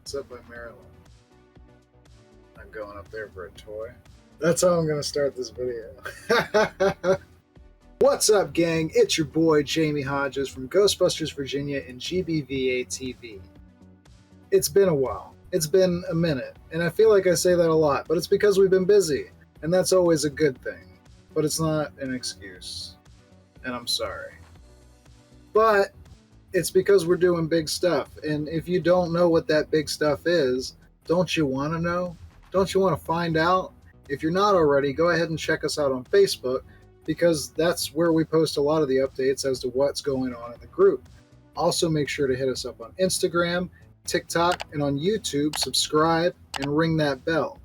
What's up by Maryland? I'm going up there for a toy. That's how I'm going to start this video. What's up, gang? It's your boy, Jamie Hodges from Ghostbusters, Virginia and GBVA TV. It's been a while. It's been a minute, and I feel like I say that a lot, but it's because we've been busy, and that's always a good thing. But it's not an excuse, and I'm sorry. But it's because we're doing big stuff, and if you don't know what that big stuff is, don't you want to know? Don't you want to find out? If you're not already, go ahead and check us out on Facebook, because that's where we post a lot of the updates as to what's going on in the group. Also, make sure to hit us up on Instagram, TikTok, and on YouTube. Subscribe and ring that bell.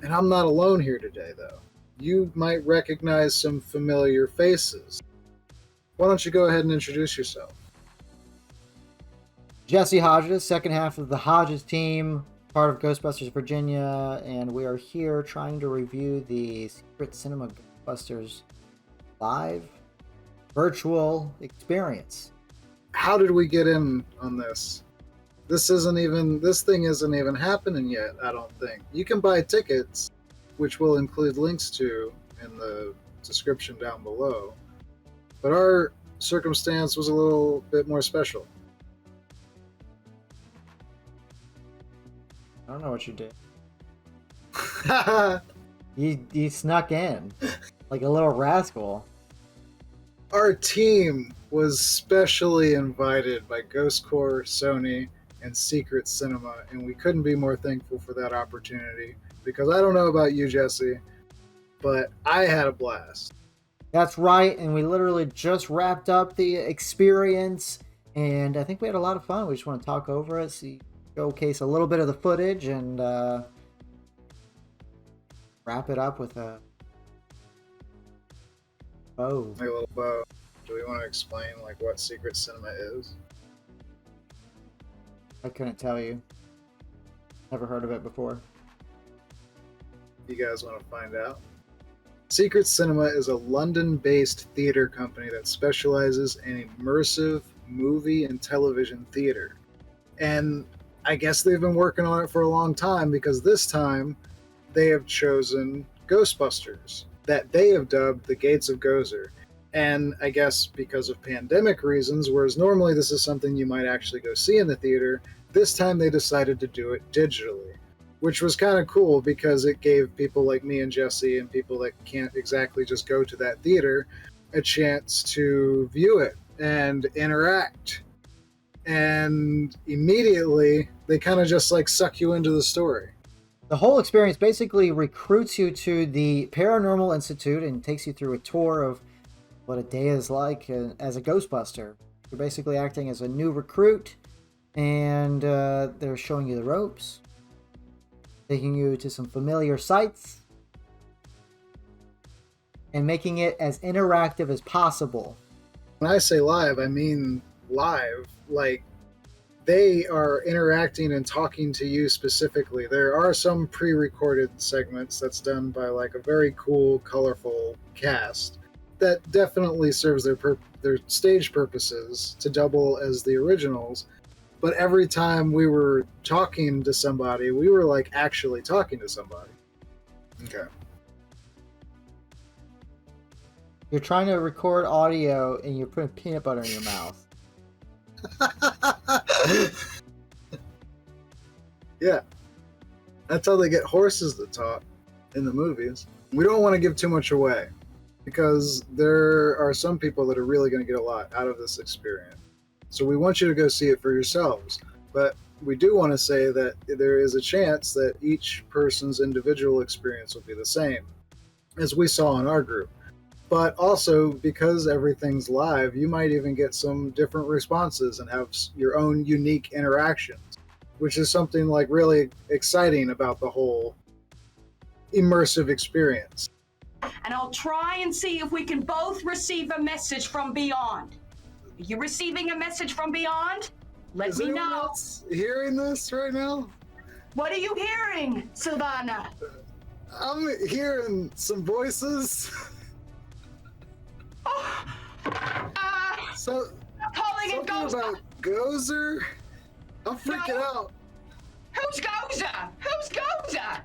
And I'm not alone here today, though. You might recognize some familiar faces. Why don't you go ahead and introduce yourself? Jesse Hodges, second half of the Hodges team, part of Ghostbusters Virginia, and we are here trying to review the Secret Cinema Ghostbusters live virtual experience. How did we get in on this? This thing isn't even happening yet, I don't think. You can buy tickets, which we'll include links to in the description down below. But our circumstance was a little bit more special. I don't know what you did. You snuck in like a little rascal. Our team was specially invited by Ghost Corps, Sony, and Secret Cinema, and we couldn't be more thankful for that opportunity, because I don't know about you, Jesse, but I had a blast. That's right, and we literally just wrapped up the experience, and I think we had a lot of fun. We just want to talk over it, see, showcase a little bit of the footage, and wrap it up with a bow. Like a little bow. Do we want to explain like what Secret Cinema is? I couldn't tell you. Never heard of it before. You guys want to find out? Secret Cinema is a London-based theater company that specializes in immersive movie and television theater. And I guess they've been working on it for a long time, because this time they have chosen Ghostbusters, that they have dubbed the Gates of Gozer. And I guess because of pandemic reasons, whereas normally this is something you might actually go see in the theater, this time they decided to do it digitally, which was kind of cool because it gave people like me and Jesse and people that can't exactly just go to that theater a chance to view it and interact. And immediately they kind of just like suck you into the story. The whole experience basically recruits you to the Paranormal Institute and takes you through a tour of what a day is like as a Ghostbuster. You're basically acting as a new recruit, and they're showing you the ropes, taking you to some familiar sights, and making it as interactive as possible. When I say live, I mean live. Like, they are interacting and talking to you specifically. There are some pre-recorded segments that's done by like a very cool, colorful cast that definitely serves their stage purposes to double as the originals. But every time we were talking to somebody, we were like actually talking to somebody. Okay. You're trying to record audio and you're putting peanut butter in your mouth. Yeah. That's how they get horses to talk in the movies. We don't want to give too much away, because there are some people that are really going to get a lot out of this experience. So we want you to go see it for yourselves. But we do want to say that there is a chance that each person's individual experience will be the same, as we saw in our group. But also, because everything's live, you might even get some different responses and have your own unique interactions, which is something like really exciting about the whole immersive experience. And I'll try and see if we can both receive a message from beyond. Are you receiving a message from beyond? Let me know. Else hearing this right now? What are you hearing, Silvana? I'm hearing some voices. Oh, So calling it something Ghost. about Gozer. I'm freaking out. Who's Gozer? Who's Gozer?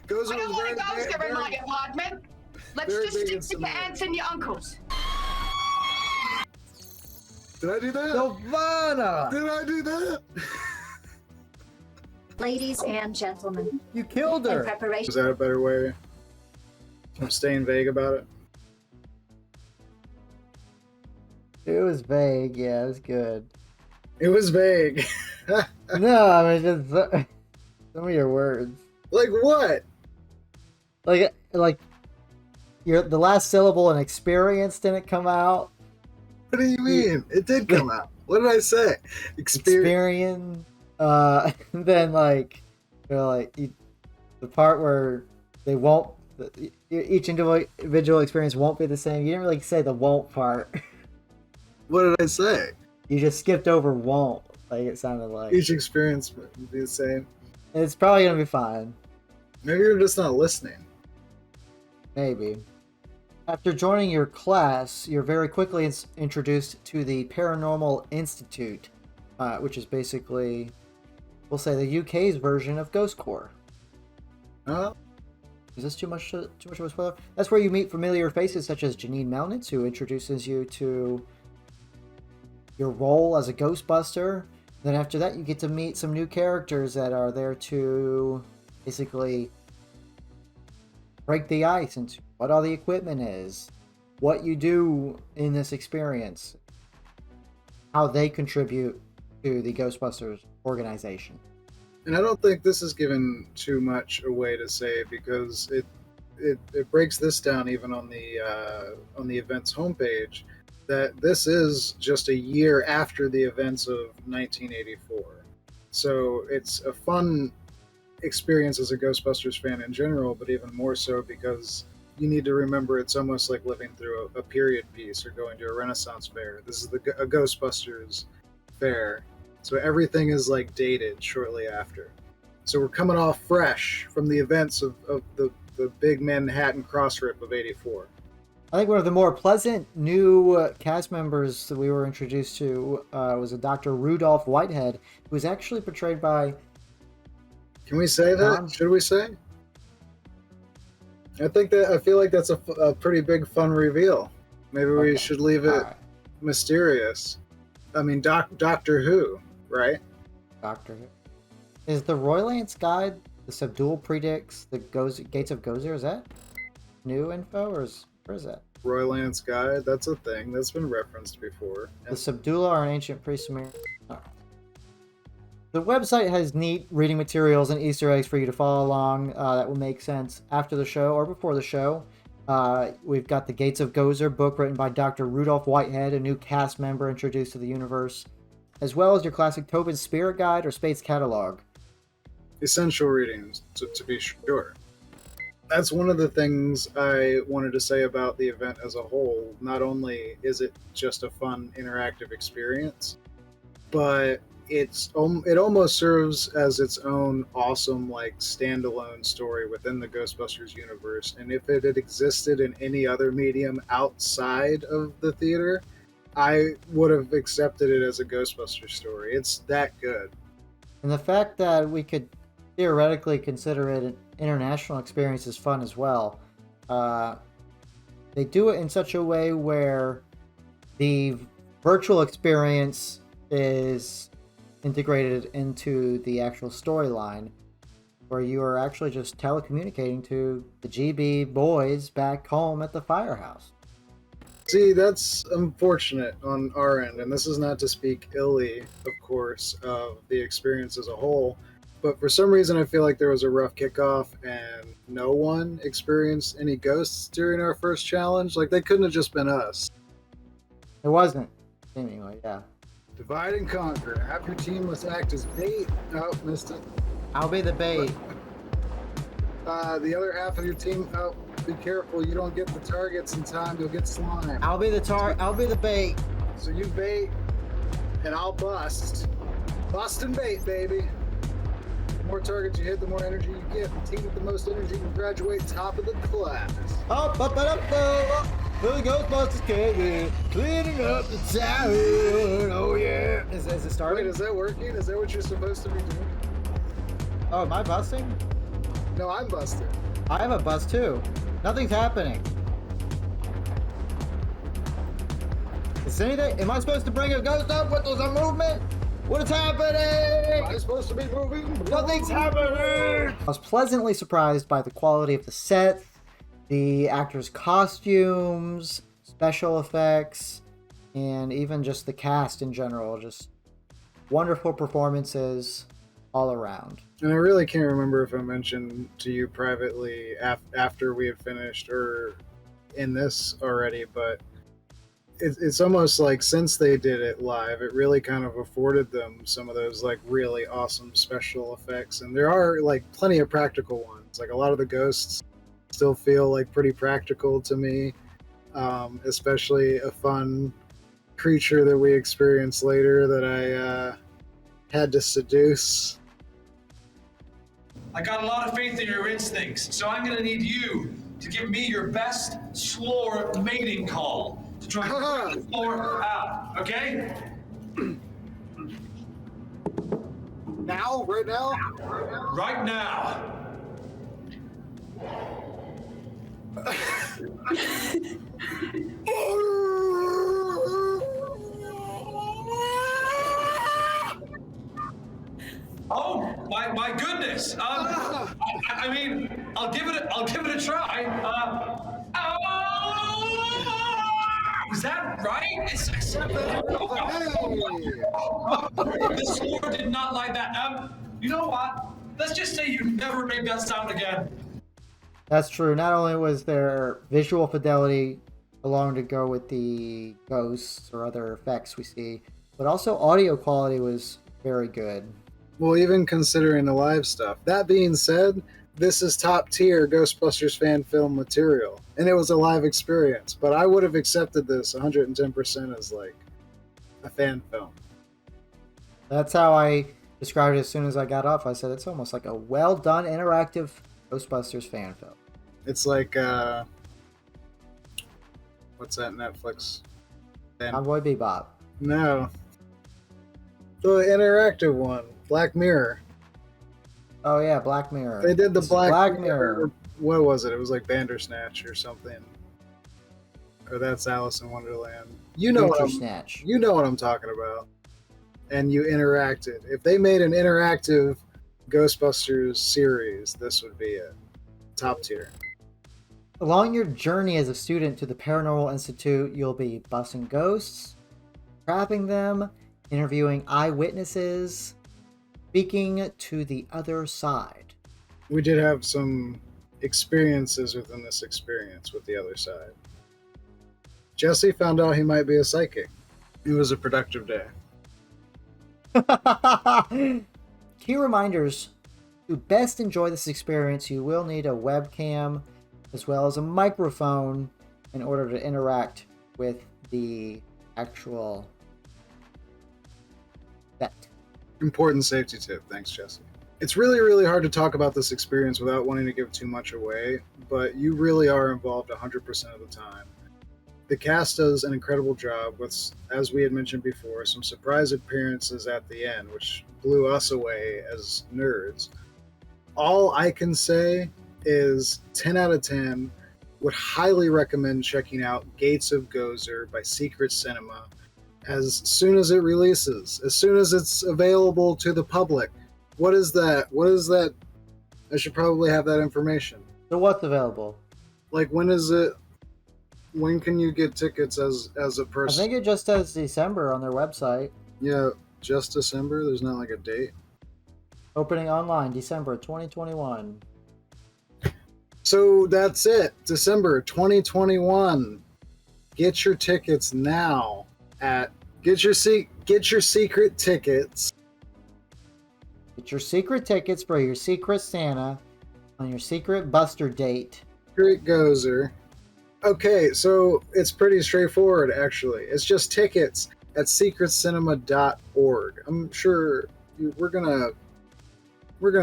Gozer I don't was want a Gozer in my very, apartment. Let's very just big in stick to your Samara. aunts and your uncles. Did I do that? Silvana! Did I do that? Ladies and gentlemen, You killed in her! preparation. Is that a better way of staying vague about it? It was vague, yeah, it was good. It was vague. No, I mean, just some of your words. Like what? Like the last syllable and experience didn't come out. What do you mean? It did come out. What did I say? Experience. Then the part where they won't. Each individual experience won't be the same. You didn't really say the won't part. What did I say? You just skipped over won't. Like it sounded like. Each experience would be the same. It's probably gonna be fine. Maybe you're just not listening. Maybe. After joining your class, you're very quickly introduced to the Paranormal Institute, which is basically, we'll say, the UK's version of Ghost Corps. Huh? Is this too much of a spoiler? That's where you meet familiar faces such as Janine Melnitz, who introduces you to your role as a Ghostbuster. Then after that, you get to meet some new characters that are there to basically break the ice into what all the equipment is, what you do in this experience, how they contribute to the Ghostbusters organization. And I don't think this is given too much away to say because it breaks this down even on the event's homepage that this is just a year after the events of 1984. So it's a fun experience as a Ghostbusters fan in general, but even more so because you need to remember it's almost like living through a period piece or going to a Renaissance fair. This is a Ghostbusters fair. So everything is like dated shortly after. So we're coming off fresh from the events of the big Manhattan cross rip of 84. I think one of the more pleasant new cast members that we were introduced to was a Dr. Rudolph Whitehead, who was actually portrayed by... Can we say that? Should we say? I feel like that's a pretty big fun reveal. Maybe we should leave it mysterious. I mean, Doctor Who, right? Doctor Who. Is the Roylance Guide, the Subdual predicts the Gates of Gozer? Is that new info, or where is that? Roylance Guide, that's a thing that's been referenced before. The Subdula are an ancient pre-Sumerian. Oh. The website has neat reading materials and Easter eggs for you to follow along that will make sense after the show or before the show. We've got the Gates of Gozer book written by Dr. Rudolph Whitehead, a new cast member introduced to the universe, as well as your classic Tobin's Spirit Guide or Spade's Catalog. Essential readings, to be sure. That's one of the things I wanted to say about the event as a whole. Not only is it just a fun interactive experience, but it almost serves as its own awesome like standalone story within the Ghostbusters universe. And if it had existed in any other medium outside of the theater, I would have accepted it as a Ghostbusters story. It's that good. And the fact that we could theoretically consider it an international experience is fun as well. They do it in such a way where the virtual experience is integrated into the actual storyline, where you are actually just telecommunicating to the GB boys back home at the firehouse. See, that's unfortunate on our end, and this is not to speak illy, of course, of the experience as a whole, but for some reason I feel like there was a rough kickoff and no one experienced any ghosts during our first challenge. Like, they couldn't have just been us. It wasn't, anyway, yeah. Divide and conquer. Half your team must act as bait. Oh, missed it. I'll be the bait. The other half of your team, oh, be careful. You don't get the targets in time, you'll get slime. I'll be the bait. So you bait, and I'll bust. Bust and bait, baby. The more targets you hit, the more energy you get. The team with the most energy can graduate top of the class. Up, the Ghostbusters came cleaning up the town. Oh yeah. Is it starting? Wait, is that working? Is that what you're supposed to be doing? Oh, am I busting? No, I'm busted. I have a bust too. Nothing's happening. Is anything? Am I supposed to bring a ghost up with a movement? What is happening? Am I supposed to be moving? Nothing's happening! I was pleasantly surprised by the quality of the set, the actors' costumes, special effects, and even just the cast in general. Just wonderful performances all around. And I really can't remember if I mentioned to you privately after we had finished or in this already, but it's almost like since they did it live, it really kind of afforded them some of those like really awesome special effects. And there are like plenty of practical ones. Like a lot of the ghosts still feel like pretty practical to me, especially a fun creature that we experienced later that I had to seduce. I got a lot of faith in your instincts, so I'm gonna need you to give me your best slore mating call to try and get the floor out, okay? Now? Right now? Right now. Oh my goodness! I mean, I'll give it a try. Is that right? The score did not like that. You know what? Let's just say you never make that sound again. That's true. Not only was there visual fidelity along to go with the ghosts or other effects we see, but also audio quality was very good. Well, even considering the live stuff. That being said, this is top tier Ghostbusters fan film material, and it was a live experience. But I would have accepted this 110% as like a fan film. That's how I described it as soon as I got off. I said it's almost like a well done interactive Ghostbusters fan film. It's like what's that Netflix? Cowboy Bebop. No, the interactive one, Black Mirror. Oh yeah, Black Mirror. They did the Black Mirror. What was it? It was like Bandersnatch or something. Or that's Alice in Wonderland. You know what I'm talking about. And you interacted. If they made an interactive Ghostbusters series, this would be it. Top tier. Along your journey as a student to the Paranormal Institute, you'll be busting ghosts, trapping them, interviewing eyewitnesses, speaking to the other side. We did have some experiences within this experience with the other side. Jesse found out he might be a psychic. It was a productive day. Key reminders: to best enjoy this experience, you will need a webcam as well as a microphone in order to interact with the actual set. Important safety tip. Thanks, Jesse. It's really, really hard to talk about this experience without wanting to give too much away, but you really are involved 100% of the time. The cast does an incredible job with, as we had mentioned before, some surprise appearances at the end, which blew us away as nerds. All I can say is 10 out of 10. Would highly recommend checking out Gates of Gozer by Secret Cinema as soon as it releases, as soon as it's available to the public. What is that? I should probably have that information. So what's available? Like, when is it? When can you get tickets as a person? I think it just says December on their website. Yeah, just December? There's not like a date? Opening online, December 2021. So that's it. December 2021. Get your tickets now at get your secret tickets. Get your secret tickets for your secret Santa on your secret Buster date. Secret Gozer. Okay, so it's pretty straightforward actually. It's just tickets at secretcinema.org. I'm sure we're gonna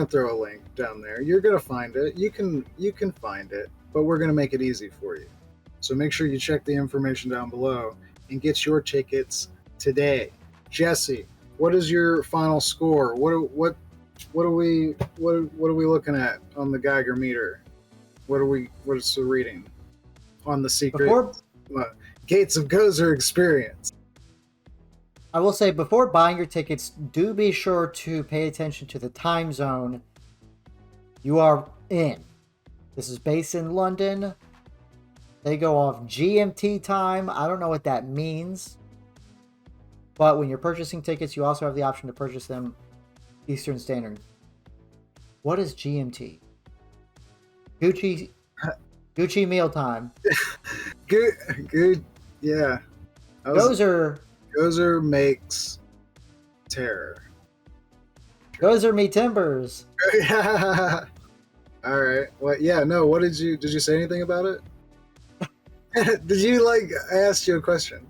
throw a link down there. You're gonna find it. You can find it, but we're gonna make it easy for you. So make sure you check the information down below and get your tickets today. Jesse, what is your final score? What What are we looking at on the Geiger meter? What's the reading on the secret Gates of Gozer experience? I will say, before buying your tickets, do be sure to pay attention to the time zone you are in. This is based in London. They go off GMT time. I don't know what that means. But when you're purchasing tickets, you also have the option to purchase them Eastern Standard. What is GMT? Gucci mealtime. Good. Yeah. Gozer makes terror. Gozer me timbers. All right. Well, yeah. No. What did you say anything about it? Did you I asked you a question?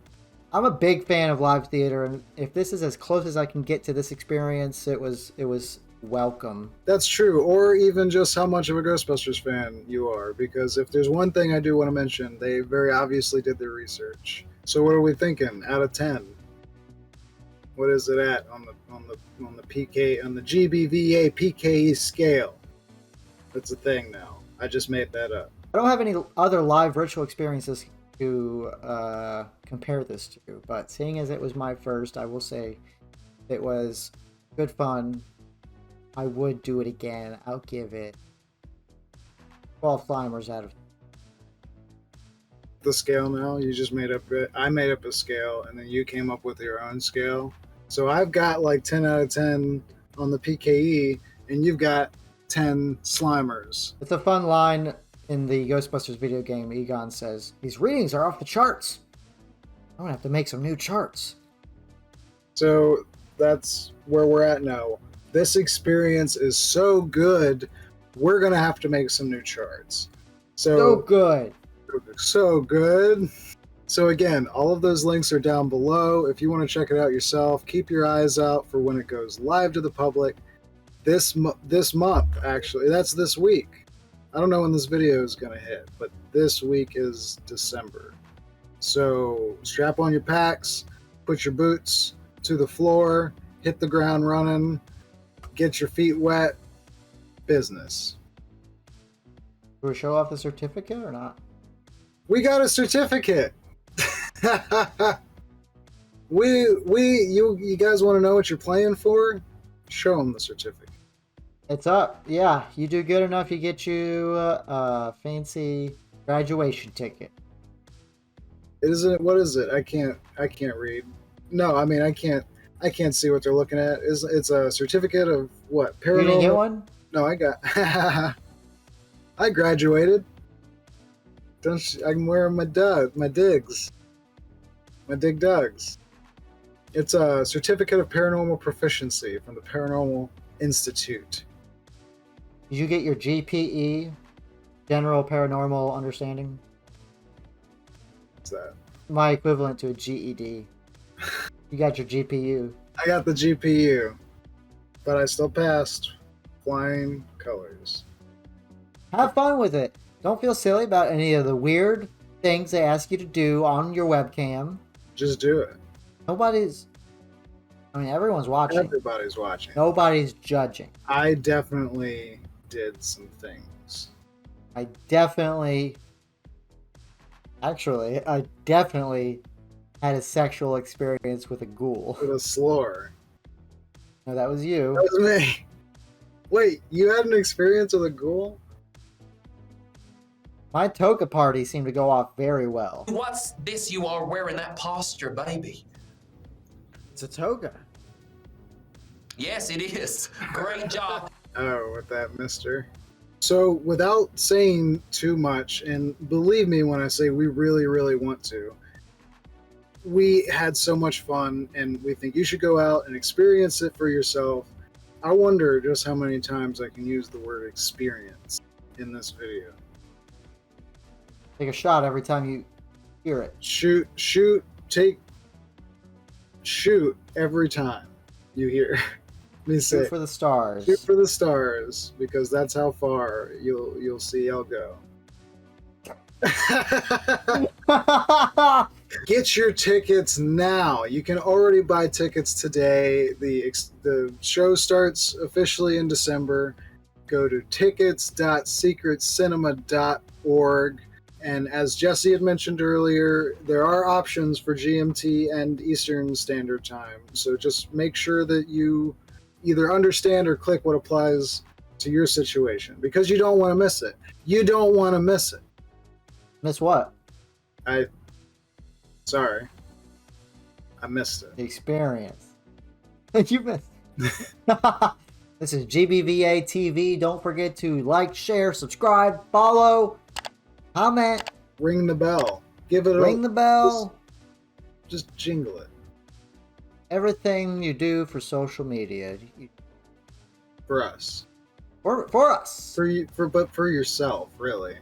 I'm a big fan of live theater, and if this is as close as I can get to this experience, it was welcome. That's true. Or even just how much of a Ghostbusters fan you are, because if there's one thing I do want to mention, they very obviously did their research. So what are we thinking out of 10? What is it at on the PK on the GBVA PKE scale? That's a thing now. I just made that up. I don't have any other live virtual experiences to compare this to, but seeing as it was my first, I will say it was good fun. I would do it again. I'll give it 12 climbers out of the scale now. You just made up I made up a scale, and then you came up with your own scale. So I've got 10 out of 10 on the PKE, and you've got 10 Slimers. It's a fun line in the Ghostbusters video game. Egon says, "These readings are off the charts. I'm gonna have to make some new charts." So that's where we're at now. This experience is so good, we're gonna have to make some new charts. So good. So good. So again, all of those links are down below. If you want to check it out yourself, keep your eyes out for when it goes live to the public. This month, actually, that's this week. I don't know when this video is going to hit, but this week is December. So strap on your packs, put your boots to the floor, hit the ground running, get your feet wet. Business. Do we show off the certificate or not? We got a certificate. You guys want to know what you're playing for? Show them the certificate. It's up. Yeah, you do good enough, you get you a fancy graduation ticket. Isn't it? What is it? I can't read. No, I mean I can't see what they're looking at. It's a certificate of what? Paranormal. You didn't get one? No, I got. I graduated. I'm wearing my digs. My dig dugs. It's a certificate of paranormal proficiency from the Paranormal Institute. Did you get your GPE, General Paranormal Understanding? What's that? My equivalent to a GED. You got your GPU. I got the GPU, but I still passed. Flying colors. Have fun with it. Don't feel silly about any of the weird things they ask you to do on your webcam. Just do it. Everyone's watching. Everybody's watching. Nobody's judging. I definitely did some things. I definitely had a sexual experience with a ghoul. With a slore. No, that was you. That was me. Wait, you had an experience with a ghoul? My toga party seemed to go off very well. What's this you are wearing that posture, baby? It's a toga. Yes, it is. Great job. Oh, with that, mister. So, without saying too much, and believe me when I say we really, really want to, we had so much fun, and we think you should go out and experience it for yourself. I wonder just how many times I can use the word experience in this video. Take a shot every time you hear it. Shoot every time you hear. Let me say, shoot for the stars. Shoot for the stars, because that's how far you'll see I'll go. Get your tickets now. You can already buy tickets today. The show starts officially in December. Go to tickets.secretcinema.org. And as Jesse had mentioned earlier, there are options for GMT and Eastern Standard Time. So just make sure that you either understand or click what applies to your situation, because you don't want to miss it. You don't want to miss it. Miss what? Sorry. I missed it. The experience. You missed. This is GBVA TV. Don't forget to like, share, subscribe, follow, comment. Ring the bell. Ring the bell. Just jingle it. Everything you do for social media. For us. For us. But for yourself, really.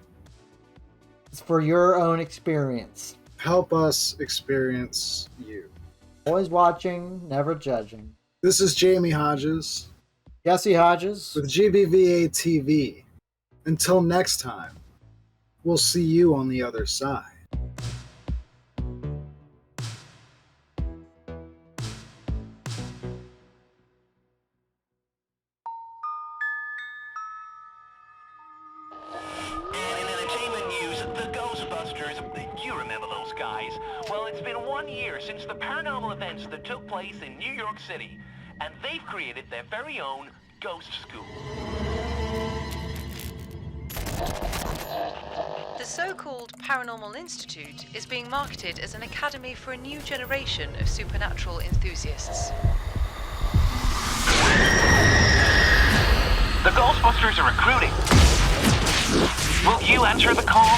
It's for your own experience. Help us experience you. Always watching, never judging. This is Jamie Hodges. Jesse Hodges. With GBVA TV. Until next time, we'll see you on the other side. In entertainment news, the Ghostbusters, you remember those guys? Well, it's been 1 year since the paranormal events that took place in New York City, and they've created their very own Ghost School. The so-called Paranormal Institute is being marketed as an academy for a new generation of supernatural enthusiasts. The Ghostbusters are recruiting. Will you answer the call?